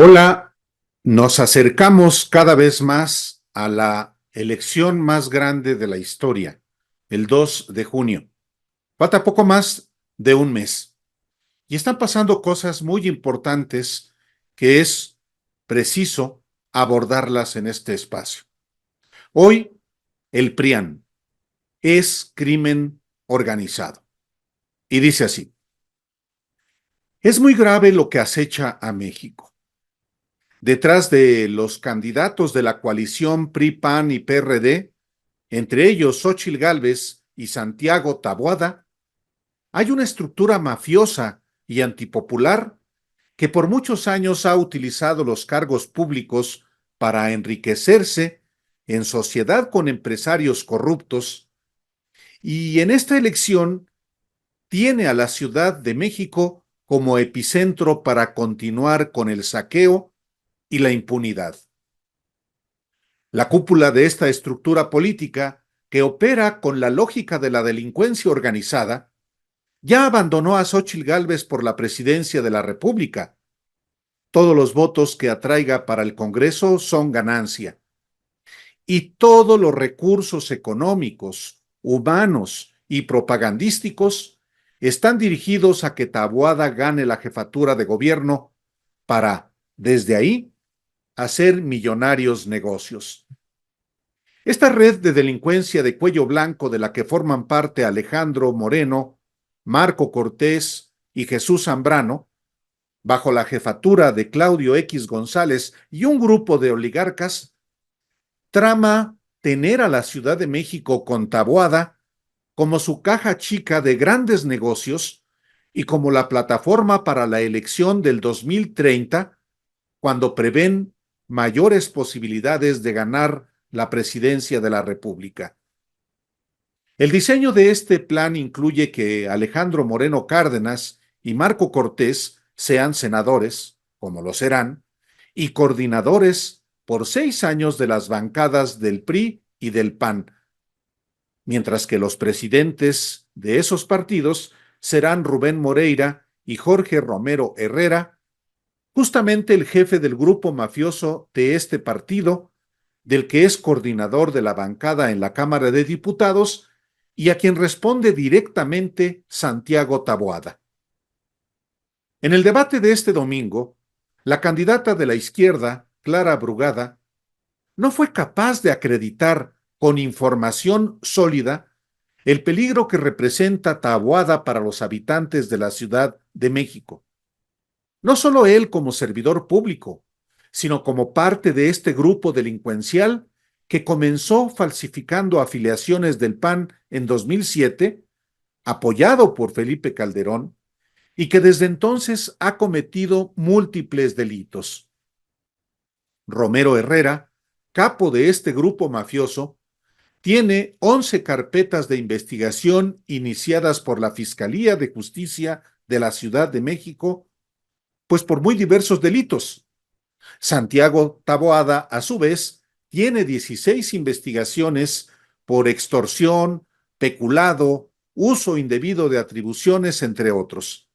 Hola, nos acercamos cada vez más a la elección más grande de la historia, el 2 de junio. Falta poco más de un mes y están pasando cosas muy importantes que es preciso abordarlas en este espacio. Hoy, el PRIAN es crimen organizado y dice así: es muy grave lo que acecha a México. Detrás de los candidatos de la coalición PRI, PAN y PRD, entre ellos Xóchitl Gálvez y Santiago Taboada, hay una estructura mafiosa y antipopular que por muchos años ha utilizado los cargos públicos para enriquecerse en sociedad con empresarios corruptos, y en esta elección tiene a la Ciudad de México como epicentro para continuar con el saqueo y la impunidad. La cúpula de esta estructura política, que opera con la lógica de la delincuencia organizada, ya abandonó a Xóchitl Gálvez por la presidencia de la República. Todos los votos que atraiga para el Congreso son ganancia. Y todos los recursos económicos, humanos y propagandísticos están dirigidos a que Taboada gane la jefatura de gobierno para, desde ahí, hacer millonarios negocios. Esta red de delincuencia de cuello blanco de la que forman parte Alejandro Moreno, Marco Cortés y Jesús Zambrano, bajo la jefatura de Claudio X González y un grupo de oligarcas, trama tener a la Ciudad de México con Taboada como su caja chica de grandes negocios y como la plataforma para la elección del 2030, cuando prevén mayores posibilidades de ganar la presidencia de la República. El diseño de este plan incluye que Alejandro Moreno Cárdenas y Marco Cortés sean senadores, como lo serán, y coordinadores por 6 años de las bancadas del PRI y del PAN, mientras que los presidentes de esos partidos serán Rubén Moreira y Jorge Romero Herrera, justamente el jefe del grupo mafioso de este partido, del que es coordinador de la bancada en la Cámara de Diputados y a quien responde directamente Santiago Taboada. En el debate de este domingo, la candidata de la izquierda, Clara Brugada, no fue capaz de acreditar con información sólida el peligro que representa Taboada para los habitantes de la Ciudad de México. No solo él como servidor público, sino como parte de este grupo delincuencial que comenzó falsificando afiliaciones del PAN en 2007, apoyado por Felipe Calderón, y que desde entonces ha cometido múltiples delitos. Romero Herrera, capo de este grupo mafioso, tiene 11 carpetas de investigación iniciadas por la Fiscalía de Justicia de la Ciudad de México, pues por muy diversos delitos. Santiago Taboada, a su vez, tiene 16 investigaciones por extorsión, peculado, uso indebido de atribuciones, entre otros.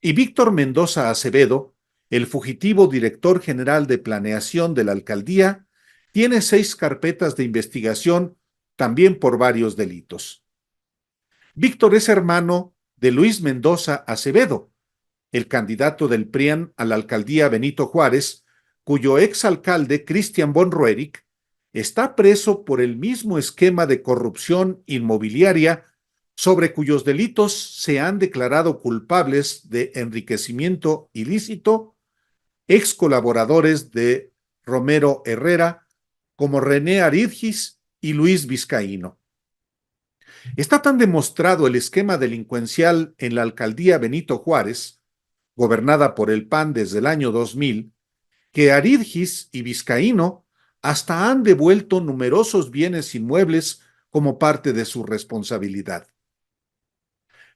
Y Víctor Mendoza Acevedo, el fugitivo director general de planeación de la alcaldía, tiene 6 carpetas de investigación también por varios delitos. Víctor es hermano de Luis Mendoza Acevedo, el candidato del PRIAN a la alcaldía Benito Juárez, cuyo exalcalde Cristian von Roerich está preso por el mismo esquema de corrupción inmobiliaria sobre cuyos delitos se han declarado culpables de enriquecimiento ilícito ex colaboradores de Romero Herrera como René Aridgis y Luis Vizcaíno. Está tan demostrado el esquema delincuencial en la alcaldía Benito Juárez, gobernada por el PAN desde el año 2000, que Aridgis y Vizcaíno hasta han devuelto numerosos bienes inmuebles como parte de su responsabilidad.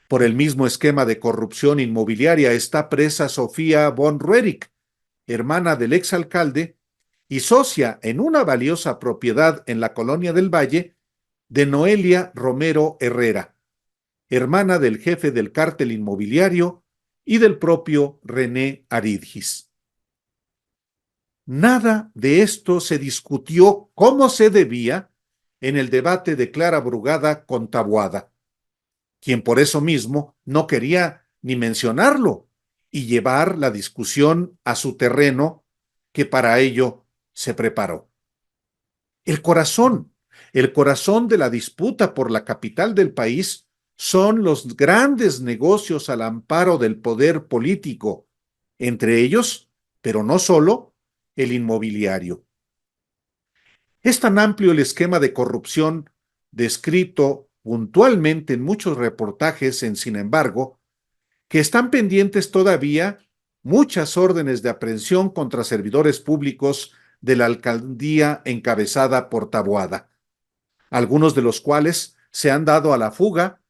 Por el mismo esquema de corrupción inmobiliaria está presa Sofía von Roerich, hermana del exalcalde y socia en una valiosa propiedad en la Colonia del Valle de Noelia Romero Herrera, hermana del jefe del cártel inmobiliario y del propio René Aridgis. Nada de esto se discutió como se debía en el debate de Clara Brugada con Taboada, quien por eso mismo no quería ni mencionarlo y llevar la discusión a su terreno que para ello se preparó. El corazón, el corazón de la disputa por la capital del país son los grandes negocios al amparo del poder político, entre ellos, pero no solo, el inmobiliario. Es tan amplio el esquema de corrupción descrito puntualmente en muchos reportajes, sin embargo, que están pendientes todavía muchas órdenes de aprehensión contra servidores públicos de la alcaldía encabezada por Taboada, algunos de los cuales se han dado a la fuga,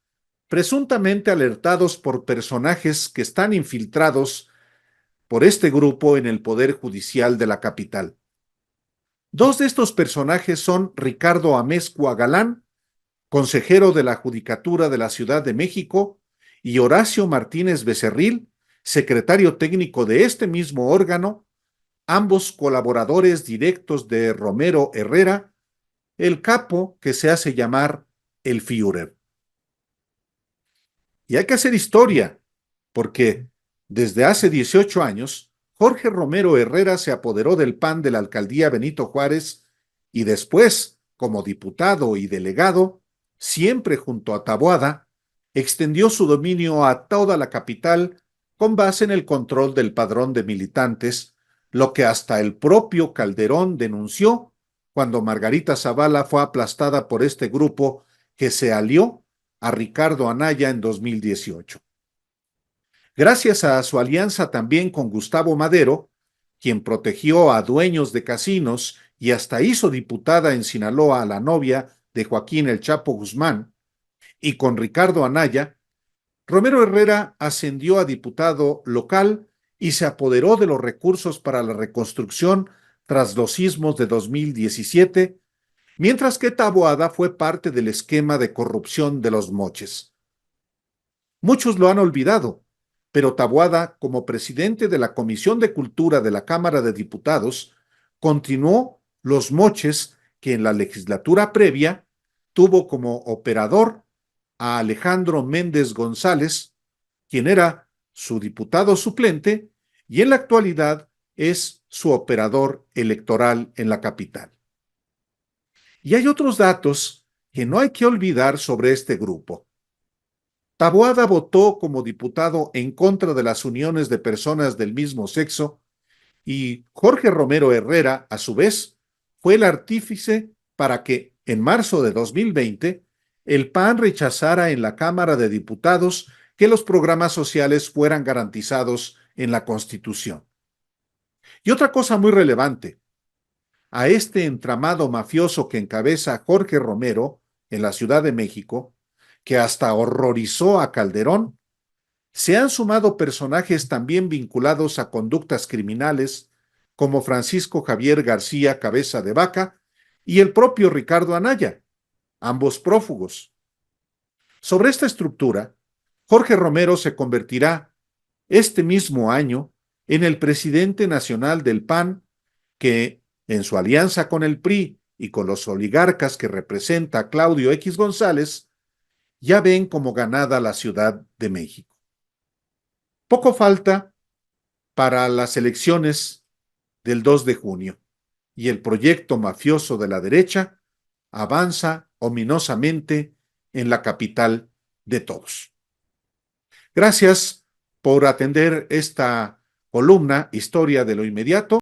presuntamente alertados por personajes que están infiltrados por este grupo en el Poder Judicial de la capital. Dos de estos personajes son Ricardo Amezcua Galán, consejero de la Judicatura de la Ciudad de México, y Horacio Martínez Becerril, secretario técnico de este mismo órgano, ambos colaboradores directos de Romero Herrera, el capo que se hace llamar el Führer. Y hay que hacer historia, porque desde hace 18 años, Jorge Romero Herrera se apoderó del PAN de la alcaldía Benito Juárez y después, como diputado y delegado, siempre junto a Taboada, extendió su dominio a toda la capital con base en el control del padrón de militantes, lo que hasta el propio Calderón denunció cuando Margarita Zavala fue aplastada por este grupo que se alió a Ricardo Anaya en 2018. Gracias a su alianza también con Gustavo Madero, quien protegió a dueños de casinos y hasta hizo diputada en Sinaloa a la novia de Joaquín El Chapo Guzmán, y con Ricardo Anaya, Romero Herrera ascendió a diputado local y se apoderó de los recursos para la reconstrucción tras los sismos de 2017, mientras que Taboada fue parte del esquema de corrupción de los Moches. Muchos lo han olvidado, pero Taboada, como presidente de la Comisión de Cultura de la Cámara de Diputados, continuó los moches que en la legislatura previa tuvo como operador a Alejandro Méndez González, quien era su diputado suplente y en la actualidad es su operador electoral en la capital. Y hay otros datos que no hay que olvidar sobre este grupo. Taboada votó como diputado en contra de las uniones de personas del mismo sexo y Jorge Romero Herrera, a su vez, fue el artífice para que, en marzo de 2020, el PAN rechazara en la Cámara de Diputados que los programas sociales fueran garantizados en la Constitución. Y otra cosa muy relevante, a este entramado mafioso que encabeza Jorge Romero en la Ciudad de México, que hasta horrorizó a Calderón, se han sumado personajes también vinculados a conductas criminales como Francisco Javier García Cabeza de Vaca y el propio Ricardo Anaya, ambos prófugos. Sobre esta estructura, Jorge Romero se convertirá este mismo año en el presidente nacional del PAN que, en su alianza con el PRI y con los oligarcas que representa Claudio X González, ya ven como ganada la Ciudad de México. Poco falta para las elecciones del 2 de junio y el proyecto mafioso de la derecha avanza ominosamente en la capital de todos. Gracias por atender esta columna Historia de lo Inmediato.